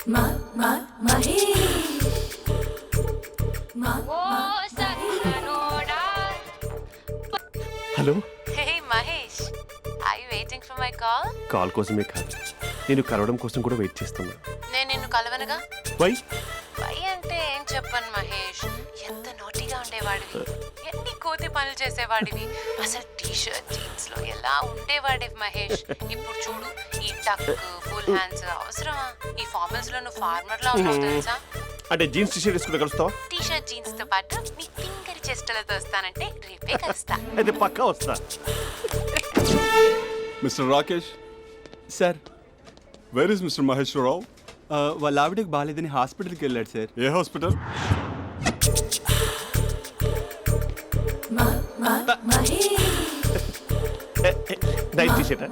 Hello. Hey Mahesh, are you waiting for my call? Call కోసమే కాదు, నేను కలవడం కోసం కూడా వెయిట్ చేస్తున్నా. నేను నిన్ను కలవనుగా. వై? వై అంటే ఏం చెప్పను మహేష్, ఎంత నోటిగా ఉండేవాడివి, ఎన్ని కోతి పనులు చేసేవాడివి, అసలు టీషర్ట్ జీన్స్ లో ఎలా ఉండేవాడివి మహేష్. ఇప్పుడు చూడు, ఈ టక్ ఫుల్ హ్యాండ్స్ అవసరమా? ఈ ఫార్మల్స్ లో నువ్వు ఫార్మర్ లా ఉన్నావు తెలుసా? అంటే జీన్స్ టీషర్ట్ వేసుకుని కలుస్తావా? టీషర్ట్ జీన్స్ తో పాటు నీ ఫింగర్ చెస్టలతో వస్తానంటే రేపే కలుస్తా. అయితే పక్కా వస్తా. Mister Rakesh sir, where is mister Maheshwararao? వాళ్ళ ఆవిడకి బాగాలేదని హాస్పిటల్కి వెళ్ళాడు సార్. ఏ హాస్పిటల్? Night t shirt.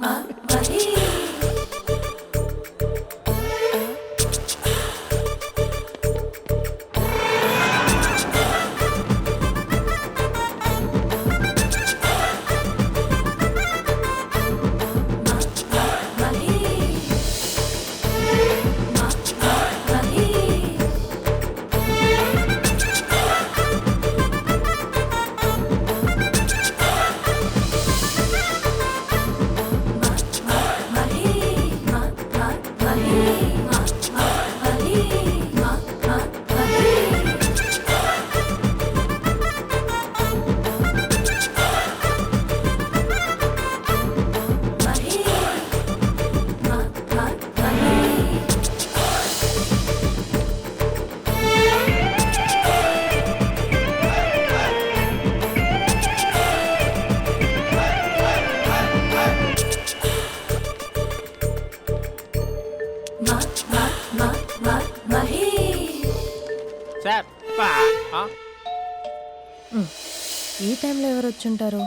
ఈ టైంలో ఎవరు వచ్చుంటారు?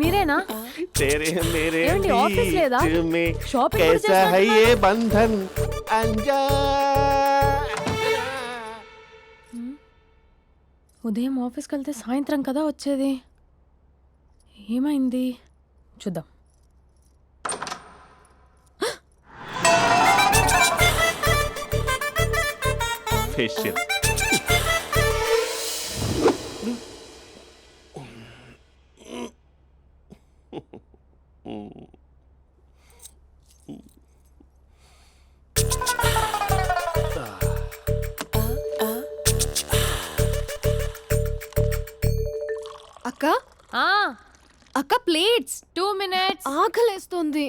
మీరేనా? ఏమండి, ఆఫీస్ లేదా? షాపింగ్ కూడా చేస్తున్నట్టున్నారు. ఉదయం ఆఫీస్కి వెళ్తే సాయంత్రం కదా వచ్చేది. ఏమైంది చూద్దాం. ఫేషియల్. అక్క అక్క ప్లేట్స్. 2 minutes. ఆకలేస్తుంది.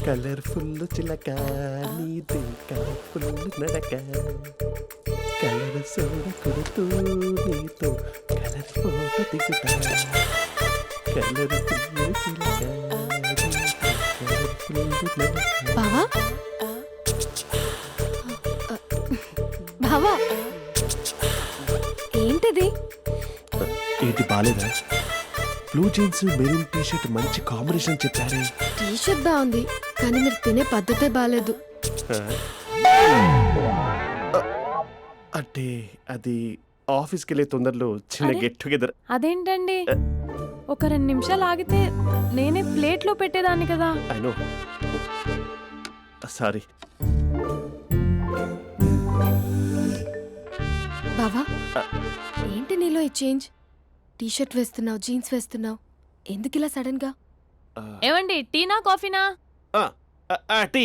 కలర్ఫుల్ చిలక నీది కలర్ఫుల్ నడక, కలర్ సోడ కొడుతూ నీతో కలర్ ఫోటో దిగుతా, కలర్ఫుల్ చిలక బావా బావా ఏంటిది? ఏంటి బాలేదా? బ్లూ జీన్స్ మెరూన్ టీషర్ట్ మంచి కాంబినేషన్ చెప్పారే. టీషర్ట్ బాగుంది కానీ మీరు తినే పద్ధతే బాలేదు. అంటే అది ఆఫీస్కి వెళ్ళే తొందరలో చిన్న గెట్ టుగెదర్. అదేంటండి, ఒక 2 నిమిషాలు ఆగితే నేనే ప్లేట్లో పెట్టేదాన్ని కదా. I know, sorry. బావా ఏంటి నీలో ఈ చేంజ్? టీషర్ట్ వేస్తున్నావు, జీన్స్ వేస్తున్నావు, ఎందుకు ఇలా సడన్ గా? ఏమండి, టీనా కాఫీనా? టీ.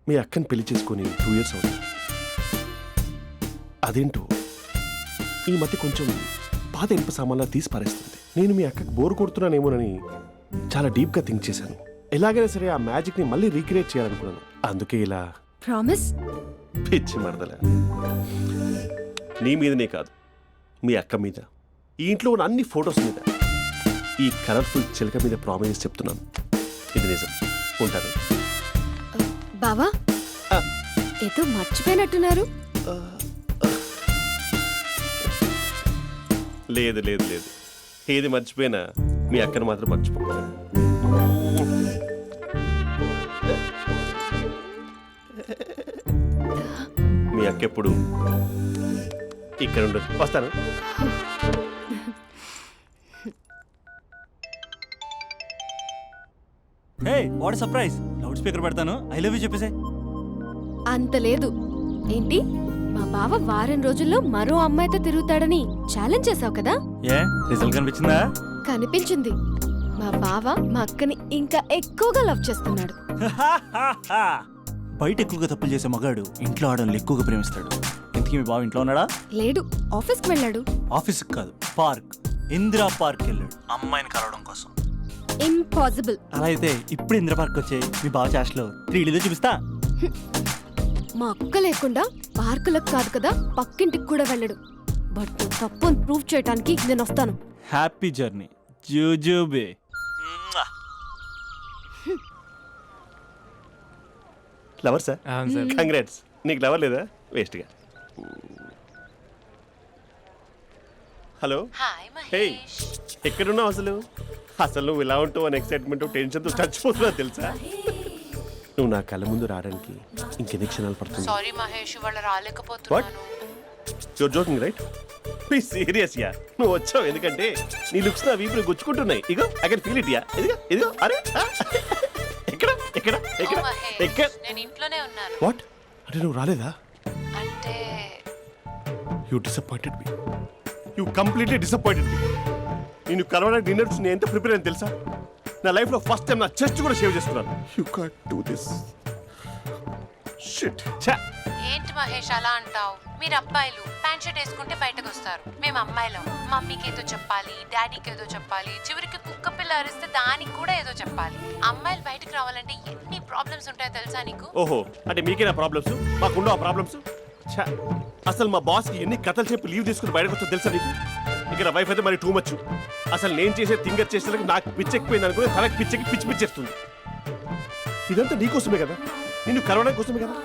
మీ అక్కని పెళ్లి చేసుకుని 2 years అవుతుంది. అదేంటో ఈ మధ్య కొంచెం పాత ఇనుప సామాన్లా తీసి పారేస్తుంది. నేను మీ అక్కకి బోర్ కొడుతున్నానేమోనని చాలా డీప్గా థింక్ చేశాను. ఎలాగైనా సరే ఆ మ్యాజిక్ని మళ్ళీ రీక్రియేట్ చేయాలనుకున్నాను. అందుకే ఇలా. ప్రామిస్? పిచ్చి మరదల, నీ మీదనే కాదు, మీ అక్క మీద, ఈ ఇంట్లో ఉన్న అన్ని ఫొటోస్ మీద, ఈ కలర్ఫుల్ చిలక మీద ప్రామిస్ చెప్తున్నాను. ఇది నిజం. ఉంటాను. బావా ఏదో మర్చిపోయినట్టున్నారు. లేదు లేదు లేదు, ఏది మర్చిపోయినా మీ అక్కను మాత్రం మర్చిపో. మీ అక్క ఎప్పుడు ఇక్కడ ఉండదు. వస్తాను. Hey what surprise, loud speaker పెడతాను, ఐ లవ్ యూ చెప్పేసే. అంత లేదు. ఏంటి, మా బావ వారం రోజుల్లో మరో అమ్మాయితో తిరుగుతాడని ఛాలెంజ్ చేసావు కదా? ఏ రిజల్ట్ కనిపించిందా? కనిపించింది. మా బావ మా అక్కని ఇంకా ఎక్కువగా లవ్ చేస్తున్నాడు. బయట ఎక్కువగా తప్పులు చేసే మగాడు ఇంట్లో ఆడవాళ్ళు ఎక్కువగా ప్రేమిస్తాడు. ఇంతకీ మీ బావ ఇంట్లో ఉన్నాడా? లేడు, ఆఫీస్కి వెళ్ళాడు. ఆఫీస్కి కాదు, పార్క్, ఇందిరా పార్క్ వెళ్ళాడు అమ్మాయిని కలవడం కోసం. ఇంపాసిబుల్. అలా అయితే ఇప్పుడు ఇందిరా పార్క్ వచ్చే మీ బావ చాష్లో 3Dలో చూపిస్తా. మా అక్క లేకుండా పార్కులకు కాదు కదా పక్కింటికి కూడా వెళ్ళడు. బట్ నువ్వు తప్పు అని ప్రూవ్ చేయడానికి నేను వస్తాను. హ్యాపీ జర్నీ జూజూబే. Lover sir, congrats. నీకు లవర్ లేదా? వేస్ట్గా. Hello, hi hey, Mahesh. ఎక్కడున్నావు అసలు? అసలు నువ్వు ఇలా ఉంటావు అని ఎక్సైట్మెంట్ టెన్షన్తో చచ్చిపోతున్నా తెలుసా? నువ్వు నా కళ్ళ ముందు రావడానికి ఇంకెన్ని క్షణాలు పడుతుంది? సారీ మహేష్, ఇవాళ రాలేకపోతున్నాను. Your joking right? Please serious yeah. నువ్వు వచ్చావు ఎందుకంటే నీ లుక్స్ నా వీపుని గుచ్చుకుంటున్నాయి. ఇగో I can feel it yeah. ఇదిగో ఇదిగో. అరే ఎక్కడ ఎక్కడ ఎక్కడ ఓ మహేష్, ఎక్కడ? నేను ఇంట్లోనే ఉన్నాను. వాట్ అంటే నువ్వు రాలేదా? అంటే you disappointed me. You completely disappointed me. నేను కరోనా డిన్నర్స్ నేను ఎంత ప్రిపేర్ అని తెలుసా? నా లైఫ్లో ఫస్ట్ టైం నా చెస్ట్ కూడా షేవ్ చేసుకున్నాను. You can't do this. Shit. ఛా. ఏంటి మహేష్ అలా అంటావు? మీరు అబ్బాయిలు ప్యాంట్ షర్ట్ వేసుకుంటే బయటకు వస్తారు. మేము అమ్మాయిలం, మమ్మీకి ఏదో చెప్పాలి, డాడీకి ఏదో చెప్పాలి, చివరికి కుక్క పిల్ల అరిస్తే దానికి కూడా ఏదో చెప్పాలి. అమ్మాయిలు బయటకు రావాలంటే ఎన్ని ప్రాబ్లమ్స్ ఉంటాయో తెలుసా నీకు? ఓహో, అంటే మీకేనా ప్రాబ్లమ్స్? మాకుండవు ఆ ప్రాబ్లమ్స్? ఛా. అసలు మా బాస్కి ఎన్ని కథలు చెప్పి లీవ్ తీసుకుని బయటకు వస్తా తెలుసా నీకు? ఇక్కడ వైఫ్ అయితే మరి టూ మచ్. అసలు నేను చేసే థింగర్ చేసేందుకు నాకు పిచ్చెక్కిపోయింది అనుకుని తనకి పిచ్చెక్కి పిచ్చి పిచ్చేస్తుంది. ఇదంతా నీకోసమే కదా, నిన్ను కరోనా కోసమే కదా.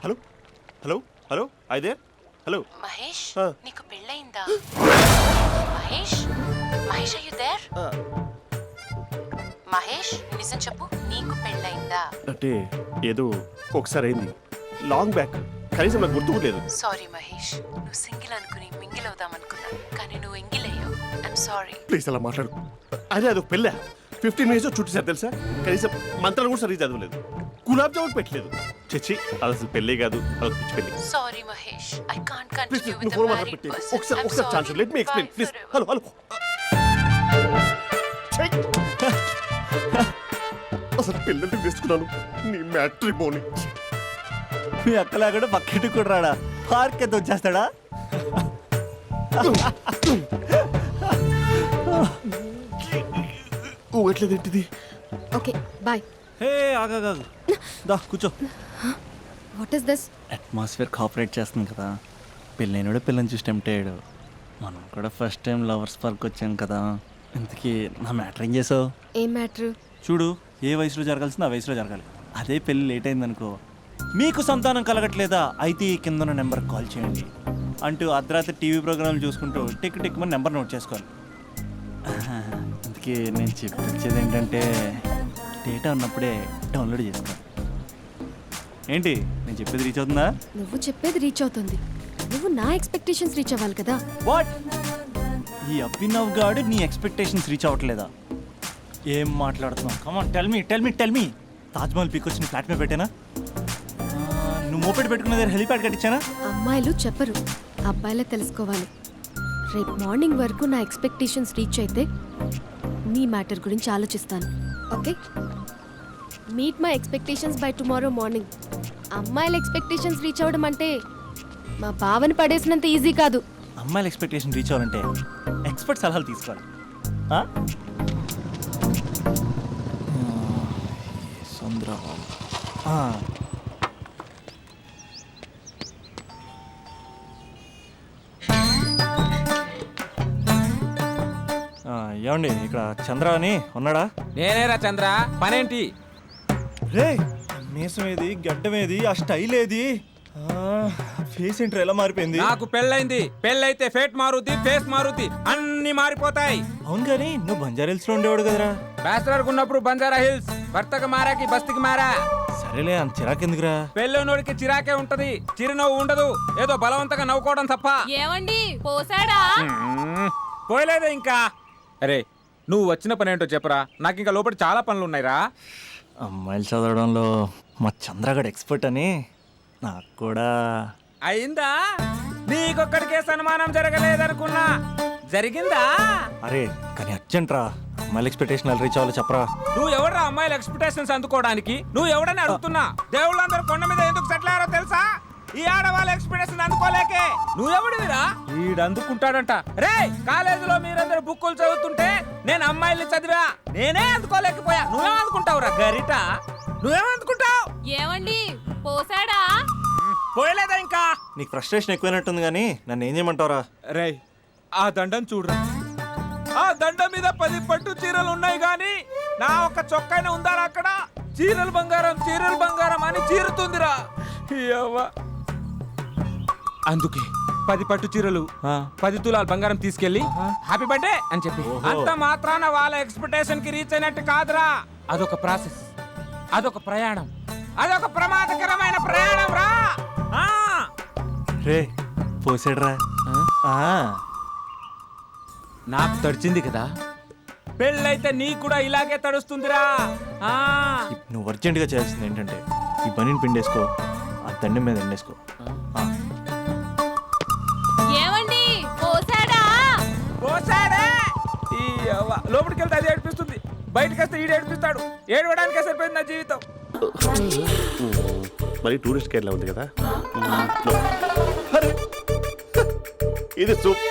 హలో హలో హలో అయితే హలో మహేష్, ఆ. నీకు పెళ్ళయిందా? Mahesh, Mahesh are you there? Mahesh, నిజం చెప్పు, నీకు పెళ్ళయిందా? అంటే ఏదో ఒకసారి అయింది, లాంగ్ బ్యాక్, కనీసం నాకు గుర్తు కూడా లేదు. సారీ మహేష్, నువ్వు సింగిల్ అనుకుని మింగిల్ అవుదాం అనుకున్నా, కానీ నువ్వు ఎంగిల్ అయ్యావు. I'm sorry. ప్లీజ్ అలా మాట్లాడు. అదే అదొక పెళ్ళ 15 మినిట్స్ చుట్టేసారు తెలుసా? కనీసం మంత్రాలు కూడా సరిగ్గా చదవలేదు, గులాబ్ జామున్ పెట్టలేదు. చచ్చి, అది అసలు పెళ్ళే కాదు, అదొక పిచ్చి పెళ్ళి. Sorry Mahesh, I can't please continue నువ్వు విత్ ఫోన్ ద మాట్లాడి మ్యారీడ్ పెట్టి పర్సన్. ఒకసారి chance let me explain please. Hello hello. అసలు పిల్లల్ని వేసుకున్నాను నీ మ్యాట్రిమోని. మీ అక్కలా కూడా పక్కింటికి కూడా రాడా? పార్క్ ఎంత వచ్చేస్తాడా? ఊగట్లేదేంటిది? Okay bye. హే ఆగా దా కూర్చో. What is this? Atmosphere cooperate చేస్తుంది కదా. పెళ్ళైనడు పిల్లని చూసి టెంప్ట్ అయ్యాడు. మనం కూడా ఫస్ట్ టైం లవర్స్ పార్క్ వచ్చాం కదా. ఇంతకీ నా మ్యాటర్ ఏం చేసావు? ఏం మ్యాటర్? చూడు, ఏ వయసులో జరగాల్సింది ఆ వయసులో జరగాలి. అదే పెళ్ళి లేట్ అయిందనుకో, మీకు సంతానం కలగట్లేదా అయితే ఈ కింద ఉన్న నెంబర్కి కాల్ చేయండి అంటూ అర్ధరాత్రి టీవీ ప్రోగ్రాంలు చూసుకుంటూ టిక్ టిక్ మన నెంబర్ నోట్ చేసుకోవాలి. అందుకే నేను చెప్పేది ఏంటంటే డేటా ఉన్నప్పుడే డౌన్లోడ్ చేసుకోవాలి. ఏంటి నేను చెప్పేది రీచ్ అవుతుందా? నువ్వు చెప్పేది రీచ్ అవుతుంది, నువ్వు నా ఎక్స్పెక్టేషన్స్ రీచ్ అవ్వాలి కదా. వాట్? ఈ అభినవ్ గాడు నీ ఎక్స్పెక్టేషన్స్ రీచ్ అవ్వట్లేదా? ఏం మాట్లాడుతున్నావు? Come on tell me. Taj Mahal peak వచ్చి ఫ్లాట్ మీద పెట్టానా? నువ్వు మోపెట్ పెట్టుకున్న దగ్గర హెలిప్యాడ్ కట్టించానా? అమ్మాయిలు చెప్పరు, అబ్బాయిలే తెలుసుకోవాలి. రేపు మార్నింగ్ వరకు నా ఎక్స్పెక్టేషన్స్ రీచ్ అయితే నీ మ్యాటర్ గురించి ఆలోచిస్తాను. Okay, meet my expectations by tomorrow morning. అమ్మాయిల ఎక్స్పెక్టేషన్స్ రీచ్ అవ్వడం అంటే మా బావని పడేసినంత ఈజీ కాదు. అమ్మాయిల ఎక్స్పెక్టేషన్ రీచ్ అవ్వాలంటే ఎక్స్పర్ట్ సలహాలు తీసుకోవాలి. ఏమండి, ఇక్కడ చంద్ర అని ఉన్నాడా? నేనేరా చంద్ర, పనేంటి? రే, మీసం ఏది, గడ్డం ఏది, ఆ స్టైల్ ఏది, ఫేస్ ఏంటర్ ఎలా మారిపోయింది? నాకు పెళ్ళైంది, పెళ్ళైతే ఫేట్ మారుద్ది, ఫేస్ మారుద్ది, అన్ని మారిపోతాయి. అవును కానీ నువ్వు బంజారా హిల్స్ లో ఉండేవాడు కదరా? బ్యాచిలర్ ఉన్నప్పుడు బంజారా హిల్స్, భర్తకు మారాకి బస్తికి మారా. సరేలే, అంత చిరాకెందుకురా? పెళ్ళోనోడికి చిరాకే ఉంటది, చిరునవ్వు ఉండదు, ఏదో బలవంతంగా నవ్వుకోవడం తప్ప. ఏమండి పోసాడా? పోయలేదే ఇంకా. అరే నువ్వు వచ్చిన పని ఏంటో చెప్పరా, నాకు ఇంకా లోపల చాలా పనులు ఉన్నాయిరా. అమ్మాయిలు చదవడంలో మా చంద్రగడ్ ఎక్స్పర్ట్ అని నాకు కూడా. అయిందా? నీకొక్కడికే సన్మానం జరగలేదనుకున్నా, జరిగిందా? అరే కానీ అర్జెంట్ రా, అమ్మాయిల ఎక్స్పెక్టేషన్ రీచ్ అవ్వాలో చెప్పరా. నువ్వు ఎవడరా అమ్మాయిల ఎక్స్పెక్టేషన్స్ అందుకోవడానికి? నువ్వు ఎవడని అడుగుతున్నా. దేవుళ్ళందరూ కొండ మీద ఎందుకు సెటిల్ అయ్యారో తెలుసా? ఈ ఆడవాళ్ళ ఎక్స్పెక్టేషన్ అందుకోలేకే. నువ్వెవడివిరా? వీడు అందుకుంటాడంట. రే కాలేజీలో మీరందరూ బుక్కులు చదువుతుంటే నేను అమ్మాయిల్ని చదివా, నేనే అందుకోలేకపోయా. నువ్వేం అందుకుంటావురా గరిట? నువ్వేం అందుకుంటావు? ఏమండి పోసాడా? పోయలేదా ఇంకా? నీకు ఫ్రస్ట్రేషన్ ఎక్కువైనట్టుంది కానీ నన్ను ఏం చేయమంటావురా. రే ఆ దండం చూడరా, ఆ దండం మీద 10 పట్టు చీరలు ఉన్నాయి గాని నా ఒక్క చొక్కానే ఉందారా అక్కడ? చీరలు బంగారం అని చీరుతుందిరా. యవ్వ. అందుకే 10 పట్టు చీరలు 10 తులాల బంగారం తీసుకెళ్లి హ్యాపీ బర్త్డే అని చెప్పి. అంత మాత్రాన వాళ్ళ ఎక్స్పెక్టేషన్ కి రీచ్ అయినట్టు కాదురా. అదొక ప్రాసెస్, అదొక ప్రయాణం, అదొక ప్రమాదకరమైన ప్రయాణం రా. రే పోసాడురా. నాకు తడిచింది కదా, పెళ్ళైతే నీకు కూడా ఇలాగే తడుస్తుందిరా. నువ్వు అర్జెంటుగా చేయాల్సింది ఏంటంటే ఈ పనిని పిండేసుకో, ఆ దండం మీద ఎండేసుకో. ఏమండి పోసాడా? పోసాడే. ఈ యవ్వ. లోపలికి వెళ్తే అది ఏడిపిస్తుంది, బయటకు వస్తే ఈడు ఏడిపిస్తాడు. ఏడవడానికే సరిపోయింది నా జీవితం. మరి టూరిస్ట్ గైడ్లా ఉంది కదా. అరే, ఇది సూప్.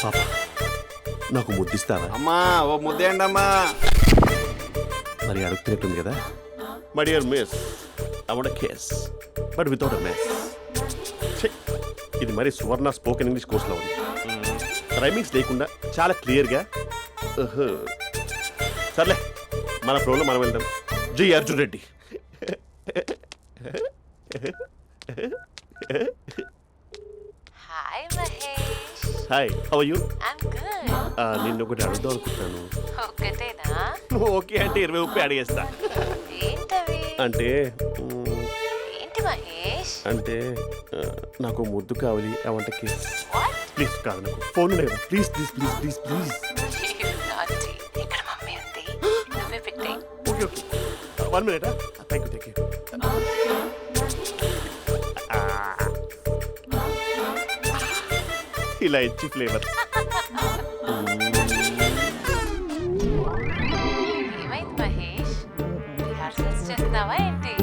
పాప నాకు ముద్దిస్తావా? అమ్మా ఓ ముద్దేయండి అమ్మా. మరి అడుగుతున్నట్టుంది కదా. My dear miss, I want kiss but without a miss. ఇది మరి సువర్ణ స్పోకెన్ ఇంగ్లీష్ కోర్సులో ఉంది. రైమింగ్స్ లేకుండా చాలా క్లియర్గా. సర్లే మన ప్రోలో మనం వెళ్దాం. జి Arjun Reddy. Hi Mahesh. Hi, how are you? I'm good. నిన్ను ఒకటి అడుగుదాం అనుకుంటున్నాను. ఒక్కటేనా? నువ్వు ఓకే అంటే 20 అడిగేస్తా. ఏంటవి? అంటే ఏంటి మహేష్? అంటే నాకు ముద్దు కావాలి. I want kiss. What? Please కాదు, నాకు ఫోన్ లేదా? Please please please please please. నాటి ఇక్కడ మమ్మీ ఉంది, నువ్వే పెట్టే. Okay okay, 1 minute. Thank you. ఇలా ఇచ్చి ఫ్లేవర్. ఏమైంది మహేష్? రిహార్సల్స్ చేస్తున్నావా ఏంటి?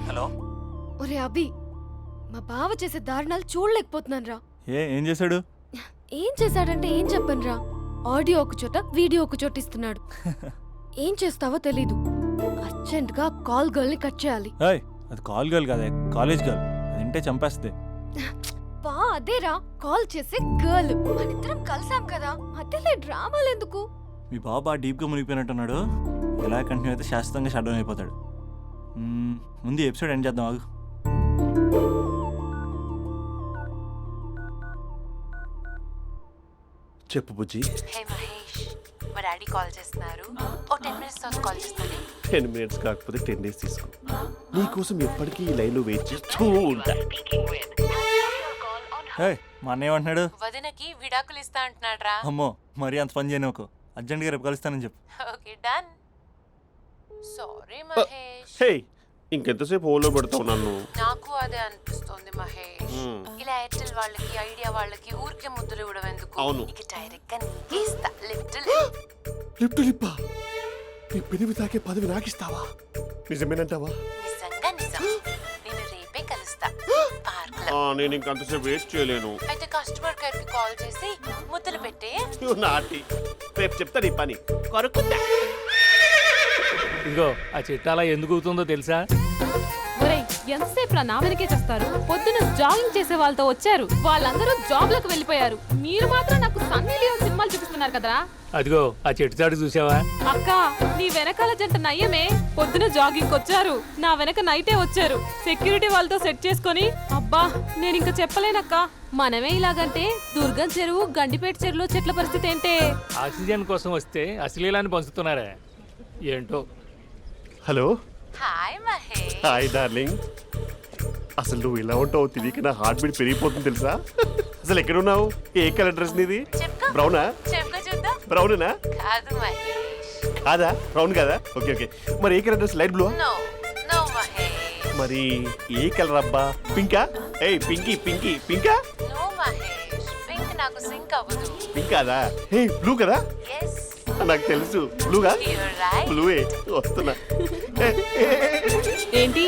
హలో. ఒరే అభి, మా బావ చేసే దారుణాలు చూడలేకపోతున్నాను రా. ఏం చేశాడు? ఏం చేశాడంటే ఏం చెప్పను రా. ఆడియో ఒక చోట వీడియో ఒక చోట ఇస్తున్నాడు. ఏం చేస్తావో తెలీదు. అర్జెంట్ గా కాల్ గర్ల్ ని కట్ చేయాలి. అది కాల్ గర్ల్ కాదే, కాలేజ్ గర్ల్. అదంటే చంపేస్తుంది. బా అదేరా, కాల్ చేసే గర్ల్. మనిద్దరం కలిసాం కదా, మధ్యలో డ్రామాలు ఎందుకు? మీ బాబా డీప్గా మునిగిపోయినట్టున్నాడు. ఎలా కంటిన్యూ అయితే శాశ్వతంగా షట్ డౌన్ అయిపోతాడు. ముందు ఎపిసోడ్ ఎండ్ చేద్దాం ఆగు. చెప్పు బుజ్జి. హే మహేష్, మా డాడీ కాల్ చేస్తున్నారు. ఓ 10 minutes తర్వాత కాల్ చేస్తాను. 10 minutes కాకపోతే 10 days తీసుకో. నీకోసం ఎప్పటికీ ఈ లైన్లో వెయిట్ చేస్తూ ఉంటా. మా అన్న ఏమంటున్నాడు? వదినకి విడాకులు ఇస్తా అంటున్నాడు రా. అమ్మో, మరీ అంత పని చేయను. ఒక అర్జెంట్గా రేపు కలుస్తానని చెప్పు. Okay done. సారీ మహేష్. హే, ఇంకెంతసేపు హోల్లో పెడతావు నన్ను? నాకు అదే అనిపిస్తోంది మహేష్. ఇలా ఎయిర్టెల్ వాళ్ళకి, ఐడియా వాళ్ళకి ఊరికే ముద్దులు ఇవ్వడం ఎందుకు? అవును. ఇక డైరెక్ట్ గా నీకే ఇస్తా. లిటిల్ లిప్ టు లిప్పా? నీ పెనివి తాకే పదవి నాకిస్తావా? నిజమేనంటావా? నిజంగా నిజం. నేను రేపే కలుస్తా పార్క్ లో. నేను ఇంకంతసేపు వెయిట్ చేయలేను. అయితే కస్టమర్ కేర్ కి కాల్ చేసి ముద్దులు పెట్టే. నాటి రేపు చెప్తా నీ పని. కొరుకుందా. ఇదిగో ఆ చెట్టు అలా ఎందుకు అవుతుందో తెలుసా? ఒరేయ్ ఎంతసేపు నా వెనకే చేస్తారు? పొద్దున జాగింగ్ చేసే వాళ్ళతో వచ్చారు, వాళ్ళందరూ జాబ్లకు వెళ్ళిపోయారు. మీరు మాత్రం నాకు సన్నీ లియోన్ సినిమాలు చూపిస్తున్నారు కదరా. అదిగో ఆ చెట్టు చాటు చూసావా? అక్క, నీ వెనకాల జంట నయ్యమే. పొద్దున జాగింగ్ వచ్చారు, నా వెనక నైటే వచ్చారు. సెక్యూరిటీ వాళ్ళతో సెట్ చేసుకొని, అబ్బా నేను ఇంకా చెప్పలేనక్క. మనమే ఇలాగంటే దుర్గం చెరువు, గండిపేట చెరువులో చెట్ల పరిస్థితి ఏంటే? ఆక్సిజన్ కోసం వస్తే అశ్లీలాన్ని పంచుతున్నారా ఏంటో. Hello. Hi Mahesh. Hi darling. అసలు నువ్వు ఇలా ఉంటావు తిరిగి నా హార్ట్ బీట్ పెరిగిపోతుంది తెలుసా? అసలు ఎక్కడున్నావు? ఏ కలర్ డ్రెస్ నీది? చెప్పుకో. బ్రౌనా? చెప్పుకో చూద్దాం. బ్రౌనేనా? కాదు మహేష్. కాదా? బ్రౌన్ కాదా? Okay okay. మరి ఏ colour dress? Light blue? No no Mahesh. మరి ఏ కలర్ అబ్బా? పింకా? ఏయ్ పింకీ పింకీ పింకా? నో మహేష్, పింక్ నాకు సింక్ అవ్వదు. పింక్ కాదా? హే బ్లూ కదా? ఎస్, నాకు తెలుసు బ్లూగా. You're right. బ్లూవే వస్తున్నా. ఏంటి?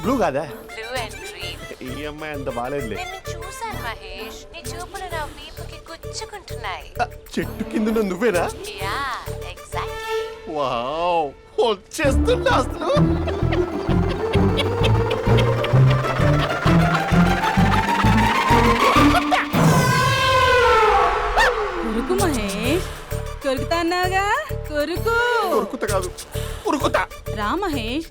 బ్లూ కాదా? Blue and green. ఈ అమ్మాయి అంత బాగాలేదులే. నిన్ను చూశాను మహేష్, నీ చూపులు నా వీపుకి గుచ్చుకుంటున్నాయి. చెట్టు కింద నువ్వేనా? Yeah, exactly. వావ్, వచ్చేస్తున్నా అసలు. కొరుకు మహేష్, కొరుకుతా అన్నావుగా, కొరుకు. ఉరుకుతా కాదు, ఉరుకుతా. రా మహేష్,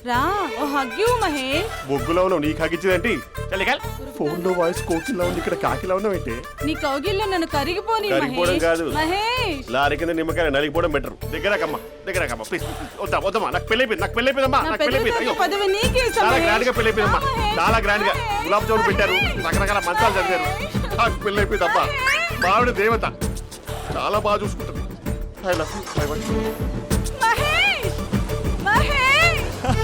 రా, ఓ హగ్గు మహేష్. బొగ్గులో ఉన్నావు, నీకు హగిచ్చేదేంటి? ఫోన్ లో వాయిస్ కోకిలా ఉంది, ఇక్కడ కాకిలా ఉన్నావు ఏంటి? నీ కౌగిల్లో నన్ను కరిగిపోని కరిగిపోవడం మహేష్. కాదు. మహేష్, లారీ కింద నిమ్మకాయ నలిగిపోవడం బెటర్. దగ్గరకమ్మా దగ్గరకమ్మా ప్లీజ్. వద్దా వద్దమ్మా, నాకు పెళ్ళైపోయింది, నాకు పెళ్ళైపోయిందమ్మా, నా నాకు పెళ్ళైపోయింది. పెద్ద అయ్యో పదవి నీకే ఇస్తా చాలా మహేష్. గ్రాండ్ గా పెళ్ళైపోయిందమ్మా, రా మహేష్, చాలా గ్రాండ్ గా. మహేష్. గులాబ్ జామున్ పెట్టారు, రకరకాల మంచాలు చదివారు. నాకు పెళ్ళైపోయిందమ్మా. మావిడ దేవత, చాలా బాగా చూసుకుంటుంది. I love you.